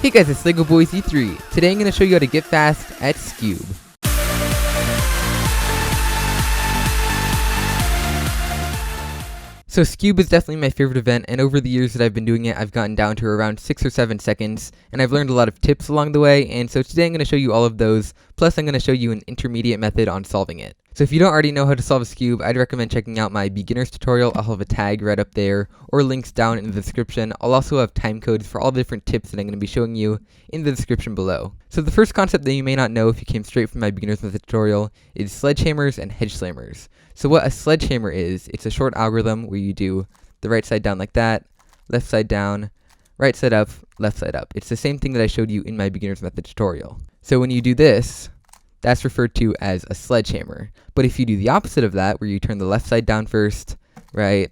Hey guys, it's LEGO Boys E3. Today I'm going to show you how to get fast at Skewb. So Skewb is definitely my favorite event, and over the years that I've been doing it, I've gotten down to around 6 or 7 seconds, and I've learned a lot of tips along the way, and so today I'm going to show you all of those, plus I'm going to show you an intermediate method on solving it. So if you don't already know how to solve a Skewb, I'd recommend checking out my beginner's tutorial. I'll have a tag right up there, or links down in the description. I'll also have time codes for all the different tips that I'm going to be showing you in the description below. So the first concept that you may not know if you came straight from my beginner's method tutorial is sledgehammers and hedge slammers. So what a sledgehammer is, it's a short algorithm where you do the right side down like that, left side down, right side up, left side up. It's the same thing that I showed you in my beginner's method tutorial. So when you do this, that's referred to as a sledgehammer. But if you do the opposite of that, where you turn the left side down first, right,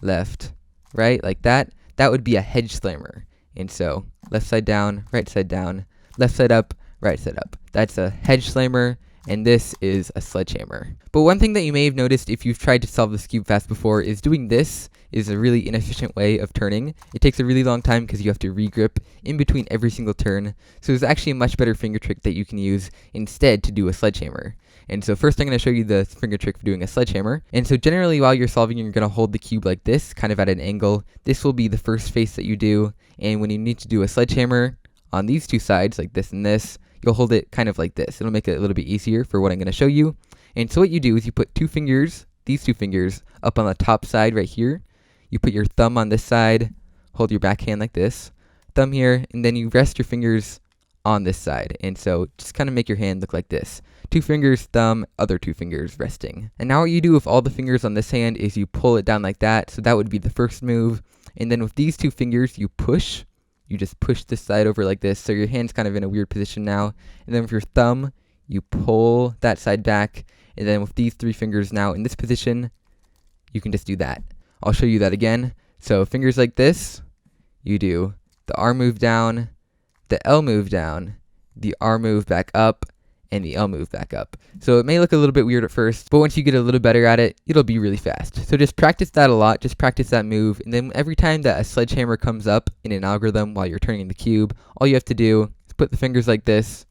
left, right, like that, that would be a hedge slammer. And so left side down, left side up, right side up. That's a hedge slammer, and this is a sledgehammer. But one thing that you may have noticed if you've tried to solve the Skewb fast before is doing this is a really inefficient way of turning. It takes a really long time because you have to regrip in between every single turn. So there's actually a much better finger trick that you can use instead to do a sledgehammer. And so first I'm going to show you the finger trick for doing a sledgehammer. And so generally while you're solving, you're going to hold the cube like this, kind of at an angle. This will be the first face that you do. And when you need to do a sledgehammer on these two sides, like this and this, you'll hold it kind of like this. It'll make it a little bit easier for what I'm going to show you. And so what you do is you put two fingers, these two fingers, up on the top side right here. You put your thumb on this side, hold your back hand like this, thumb here, and then you rest your fingers on this side. And so just kind of make your hand look like this. Two fingers, thumb, other two fingers resting. And now what you do with all the fingers on this hand is you pull it down like that. So that would be the first move. And then with these two fingers, you push. You just push this side over like this. So your hand's kind of in a weird position now. And then with your thumb, you pull that side back. And then with these three fingers now in this position, you can just do that. I'll show you that again. So fingers like this, you do the R move down, the L move down, the R move back up, and the L move back up. So it may look a little bit weird at first, but once you get a little better at it, it'll be really fast. So just practice that a lot, just practice that move, and then every time that a sledgehammer comes up in an algorithm while you're turning the cube, all you have to do is put the fingers like this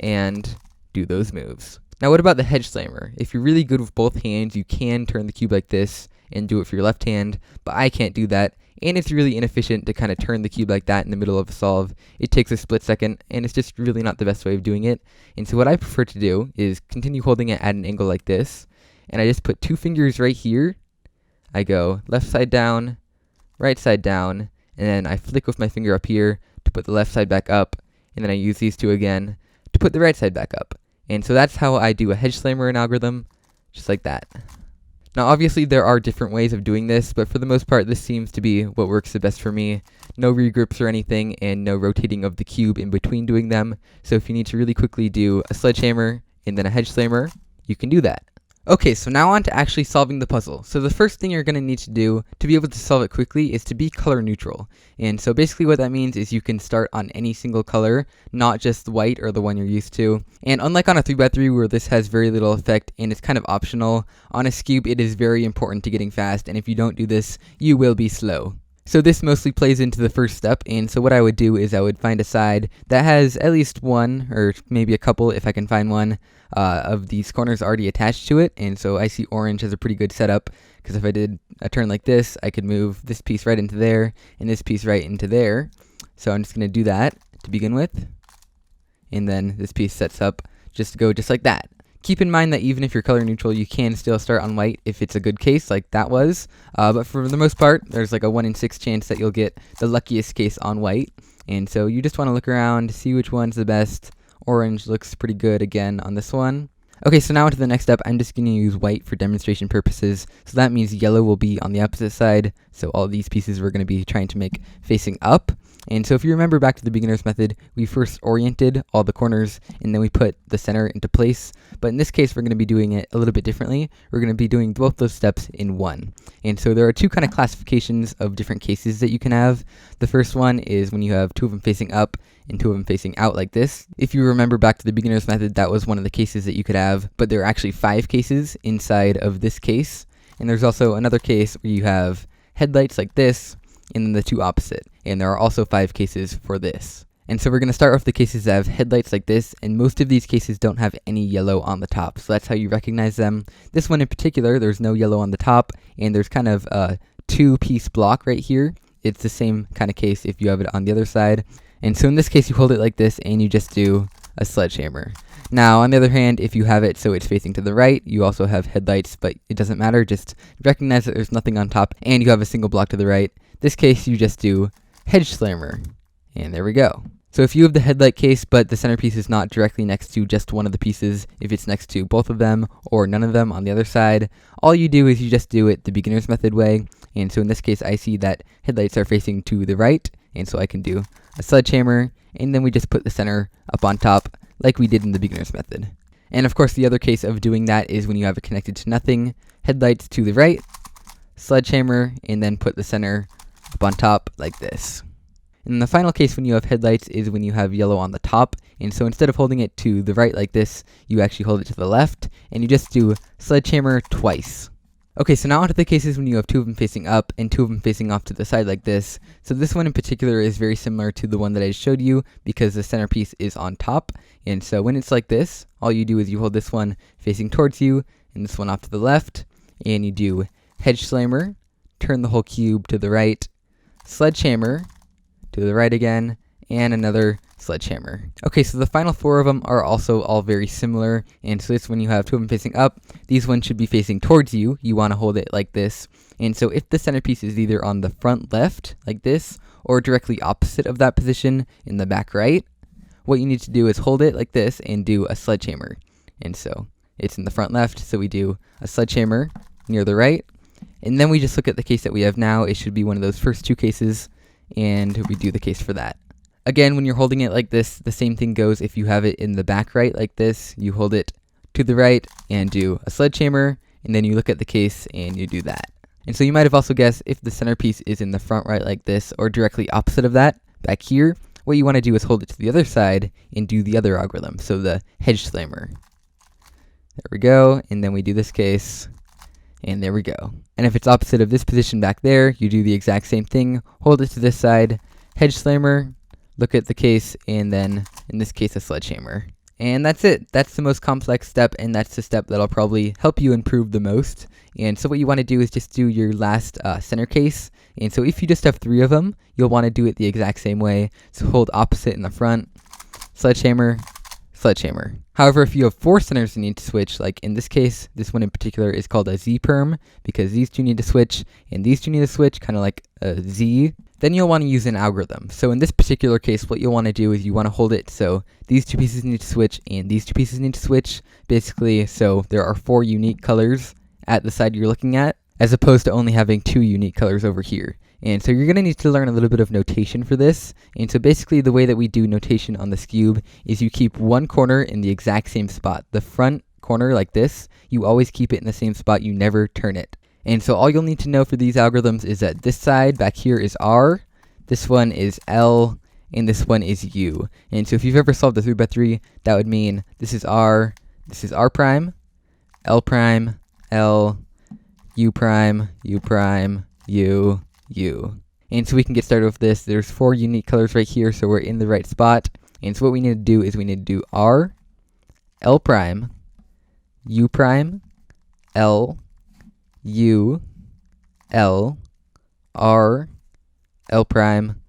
and do those moves. Now what about the hedge slammer? If you're really good with both hands, you can turn the cube like this and do it for your left hand, but I can't do that, and it's really inefficient to kind of turn the cube like that in the middle of a solve. It takes a split second, and it's just really not the best way of doing it. And so what I prefer to do is continue holding it at an angle like this, and I just put two fingers right here. I go left side down, right side down, and then I flick with my finger up here to put the left side back up, and then I use these two again to put the right side back up. And so that's how I do a hedge slammer in algorithm, just like that. Now obviously there are different ways of doing this, but for the most part this seems to be what works the best for me. No regrips or anything, and no rotating of the cube in between doing them. So if you need to really quickly do a sledgehammer and then a hedge slammer, you can do that. Okay, so now on to actually solving the puzzle. So the first thing you're going to need to do to be able to solve it quickly is to be color neutral. And so basically what that means is you can start on any single color, not just white or the one you're used to. And unlike on a 3x3 where this has very little effect and it's kind of optional, on a Skewb it is very important to getting fast, and if you don't do this, you will be slow. So this mostly plays into the first step, and so what I would do is I would find a side that has at least one, or maybe a couple if I can find one, of these corners already attached to it. And so I see orange has a pretty good setup, because if I did a turn like this, I could move this piece right into there, and this piece right into there. So I'm just going to do that to begin with, and then this piece sets up just to go just like that. Keep in mind that even if you're color neutral, you can still start on white if it's a good case like that was. But for the most part, there's like a 1 in 6 chance that you'll get the luckiest case on white. And so you just want to look around, see which one's the best. Orange looks pretty good again on this one. Okay, so now to the next step. I'm just going to use white for demonstration purposes. So that means yellow will be on the opposite side. So all these pieces we're going to be trying to make facing up. And so if you remember back to the beginner's method, we first oriented all the corners and then we put the center into place. But in this case, we're going to be doing it a little bit differently. We're going to be doing both those steps in one. And so there are two kind of classifications of different cases that you can have. The first one is when you have two of them facing up and two of them facing out like this. If you remember back to the beginner's method, that was one of the cases that you could have, but there are actually 5 cases inside of this case. And there's also another case where you have headlights like this, and then the two opposite. And there are also 5 cases for this. And so we're going to start with the cases that have headlights like this, and most of these cases don't have any yellow on the top, so that's how you recognize them. This one in particular, there's no yellow on the top, and there's kind of a two-piece block right here. It's the same kind of case if you have it on the other side. And so in this case, you hold it like this, and you just do a sledgehammer. Now, on the other hand, if you have it so it's facing to the right, you also have headlights, but it doesn't matter. Just recognize that there's nothing on top, and you have a single block to the right. This case, you just do hedge slammer, and there we go. So if you have the headlight case, but the centerpiece is not directly next to just one of the pieces, if it's next to both of them or none of them on the other side, all you do is you just do it the beginner's method way. And so in this case, I see that headlights are facing to the right, and so I can do a sledgehammer, and then we just put the center up on top like we did in the beginner's method. And of course, the other case of doing that is when you have it connected to nothing, headlights to the right, sledgehammer, and then put the center up on top like this. And the final case when you have headlights is when you have yellow on the top, and so instead of holding it to the right like this, you actually hold it to the left, and you just do sledgehammer twice. Okay, so now onto the cases when you have two of them facing up and two of them facing off to the side like this. So this one in particular is very similar to the one that I just showed you because the centerpiece is on top, and so when it's like this, all you do is you hold this one facing towards you and this one off to the left, and you do hedge slammer, turn the whole cube to the right, sledgehammer, to the right again, and another sledgehammer. Okay, so the final four of them are also all very similar, and so this when you have two of them facing up, these ones should be facing towards you. You want to hold it like this, and so if the centerpiece is either on the front left, like this, or directly opposite of that position in the back right, what you need to do is hold it like this and do a sledgehammer. And so it's in the front left, so we do a sledgehammer near the right, and then we just look at the case that we have now. It should be one of those first two cases, and we do the case for that. Again, when you're holding it like this, the same thing goes if you have it in the back right like this. You hold it to the right and do a sledgehammer, and then you look at the case and you do that. And so you might have also guessed if the centerpiece is in the front right like this or directly opposite of that, back here, what you want to do is hold it to the other side and do the other algorithm, so the hedge slammer. There we go, and then we do this case, and there we go. And if it's opposite of this position back there, you do the exact same thing, hold it to this side, hedge slammer, look at the case, and then, in this case, a sledgehammer. And that's it. That's the most complex step, and that's the step that'll probably help you improve the most. And so what you want to do is just do your last center case. And so if you just have three of them, you'll want to do it the exact same way. So hold opposite in the front, sledgehammer, sledgehammer. However, if you have four centers you need to switch, like in this case, this one in particular is called a Z-perm, because these two need to switch, and these two need to switch, kind of like a Z, then you'll want to use an algorithm. So in this particular case, what you'll want to do is you want to hold it so these two pieces need to switch, and these two pieces need to switch, basically, so there are four unique colors at the side you're looking at, as opposed to only having two unique colors over here. And so you're going to need to learn a little bit of notation for this. And so basically the way that we do notation on the Skewb is you keep one corner in the exact same spot. The front corner like this, you always keep it in the same spot, you never turn it. And so all you'll need to know for these algorithms is that this side back here is R, this one is L, and this one is U. And so if you've ever solved a 3x3, that would mean this is R prime, L prime, L, U prime, U prime, U, U. And so we can get started with this. There's four unique colors right here, so we're in the right spot. And so what we need to do is we need to do R, L prime, U prime, L, U, L, R, L prime,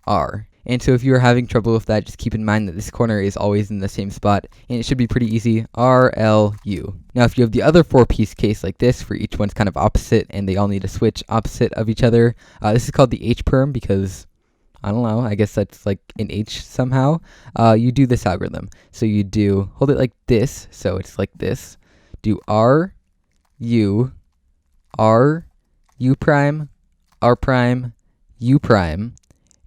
R. And so if you are having trouble with that, just keep in mind that this corner is always in the same spot, and it should be pretty easy, R, L, U. Now if you have the other four-piece case like this, where each one's kind of opposite, and they all need to switch opposite of each other, this is called the H-perm because, I don't know, I guess that's like an H somehow. You do this algorithm. So you do, hold it like this, so it's like this, do R, U prime, R prime, U prime,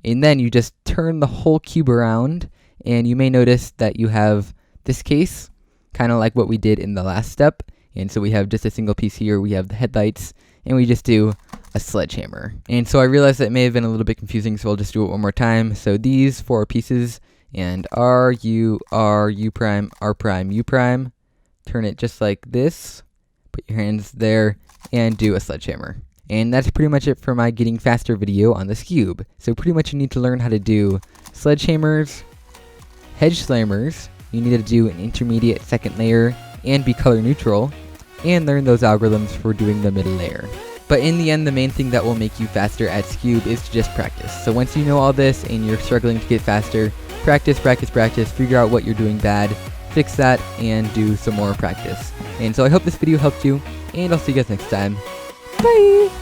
and then you just turn the whole cube around, and you may notice that you have this case, kind of like what we did in the last step. And so we have just a single piece here, we have the headlights, and we just do a sledgehammer. And so I realized that may have been a little bit confusing, so I'll just do it one more time. So these four pieces, and R, U prime, R prime, U prime, turn it just like this, put your hands there, and do a sledgehammer. And that's pretty much it for my Getting Faster video on the Skewb. So pretty much you need to learn how to do sledgehammers, hedge slammers, you need to do an intermediate second layer and be color neutral, and learn those algorithms for doing the middle layer. But in the end, the main thing that will make you faster at Skewb is to just practice. So once you know all this and you're struggling to get faster, practice, figure out what you're doing bad, fix that, and do some more practice. And so I hope this video helped you, and I'll see you guys next time. Bye!